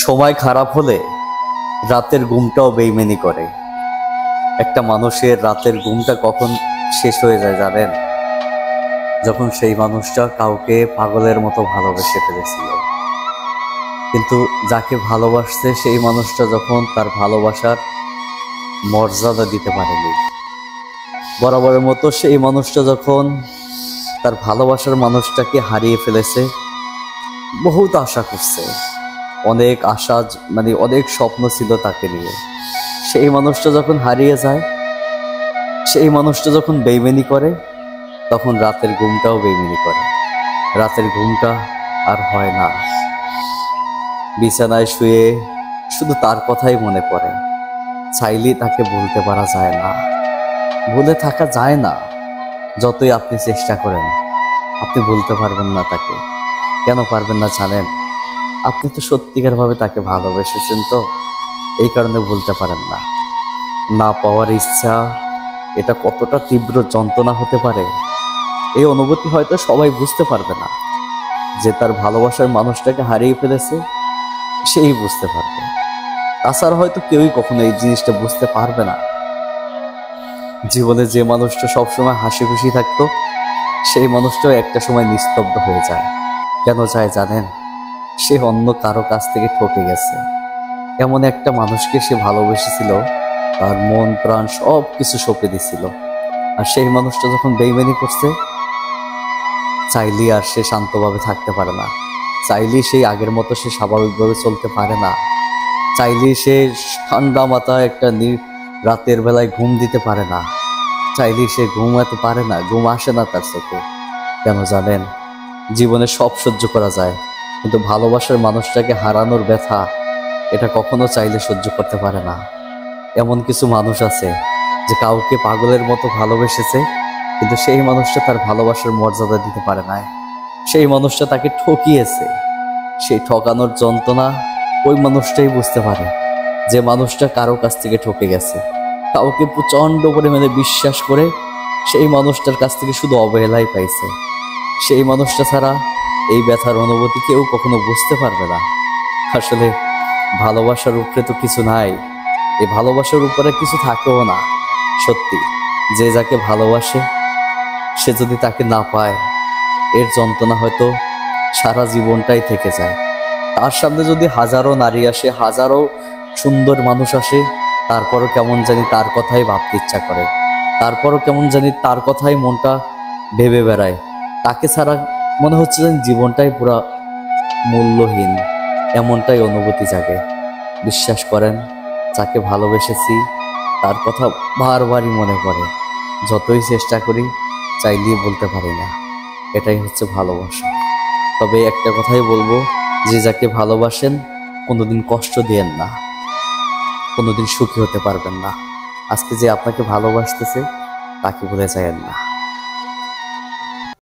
সময় খারাপ হলে রাতের ঘুমটাও বেইমানি করে। একটা মানুষের রাতের ঘুমটা কখন শেষ হয়ে যায় জানেন? যখন সেই মানুষটা কাউকে পাগলের মতো ভালোবেসে ফেলেছিল, কিন্তু যাকে ভালোবাসছে সেই মানুষটা যখন তার ভালোবাসার মর্যাদা দিতে পারেনি, বরাবরের মতো সেই মানুষটা যখন তার ভালোবাসার মানুষটাকে হারিয়ে ফেলেছে, বহুত আশা করছে, অনেক আশা অনেক স্বপ্ন ছিল তাকে নিয়ে, সেই মানুষটা যখন হারিয়ে যায়, সেই মানুষটা যখন বেইমানি করে, তখন রাতের ঘুমটাও বেইমানি করে। রাতের ঘুমটা আর হয় না, বিছানায় শুয়ে শুধু তার কথাই মনে পড়ে। চাইলেই তাকে ভুলতে পারা যায় না, ভুলে থাকা যায় না। যতই আপনি চেষ্টা করেন, আপনি ভুলতে পারবেন না তাকে। কেন পারবেন না জানেন? আপনি তো সত্যিকারভাবে তাকে ভালোবেসেছেন, তো এই কারণে ভুলতে পারেন না। না পাওয়ার ইচ্ছা, এটা কতটা তীব্র যন্ত্রণা হতে পারে, এই অনুভূতি হয়তো সবাই বুঝতে পারবে না। যে তার ভালোবাসার মানুষটাকে হারিয়ে ফেলেছে, সেই বুঝতে পারবে। তাছাড়া হয়তো কেউই কখনো এই জিনিসটা বুঝতে পারবে না। জীবনে যে মানুষটা সবসময় হাসি খুশি থাকতো, সেই মানুষটাও একটা সময় নিস্তব্ধ হয়ে যায়। কেন যায় জানেন? সে অন্য কারো কাছ থেকে ঠকে গেছে। এমন একটা মানুষকে সে ভালোবেসেছিল, তার মন প্রাণ সব কিছু সঁপে দিছিল, আর সেই মানুষটা যখন বেইমানি করছে, চাইলেই আর সে শান্তভাবে থাকতে পারে না। চাইলেই সেই আগের মতো সে স্বাভাবিকভাবে চলতে পারে না। চাইলেই সে ঠান্ডা মাথায় একটা রাতের বেলায় ঘুম দিতে পারে না। চাইলেই সে ঘুমাতে পারে না, ঘুম আসে না তার চোখে। কেন জানেন? জীবনে সব সহ্য করা যায়, কিন্তু ভালোবাসার মানুষটাকে হারানোর ব্যথা, এটা কখনো চাইলে সহ্য করতে পারে না। এমন কিছু মানুষ আছে যে কাউকে পাগলের মতো ভালোবেসেছে, কিন্তু সেই মানুষটা তার ভালোবাসার মর্যাদা দিতে পারে না। সেই মানুষটা তাকে ঠকিয়েছে। সেই ঠকানোর যন্ত্রণা ওই মানুষটাই বুঝতে পারে, যে মানুষটা কারো কাছ থেকে ঠকে গেছে। কাউকে প্রচণ্ড পরিমাণে বিশ্বাস করে সেই মানুষটার কাছ থেকে শুধু অবহেলাই পাইছে। সেই মানুষটা ছাড়া এই ব্যথার অনুভূতি কেউ কখনো বুঝতে পারবে না। আসলে ভালোবাসার উপরে তো কিছু নাই, এই ভালোবাসার উপরে কিছু থাকেও না। সত্যি, যে যাকে ভালোবাসে সে যদি তাকে না পায়, এর যন্ত্রণা হয়তো সারা জীবনটাই থেকে যায়। তার সামনে যদি হাজারো নারী আসে, হাজারো সুন্দর মানুষ আসে, তারপরও কেমন জানি তার কথাই ভাবতে ইচ্ছা করে, তারপরও কেমন জানি তার কথাই মনটা ভেবে বেড়ায়। তাকে ছাড়া মনে হচ্ছে যেন জীবনটাই পুরা মূল্যহীন, এমনটাই অনুভূতি জাগে। বিশ্বাস করেন, যাকে ভালোবেসেছি তার কথা বারবারই মনে পড়ে। যতই চেষ্টা করি, চাইলেই বলতে পারি না। এটাই হচ্ছে ভালোবাসা। তবে একটা কথাই বলবো, যে যাকে ভালোবাসেন কোনোদিন কষ্ট দিয়েন না, কোনোদিন সুখী হতে পারবেন না। আজকে যে আপনাকে ভালোবাসতেছে, তাকে ভুলে যায়েন না।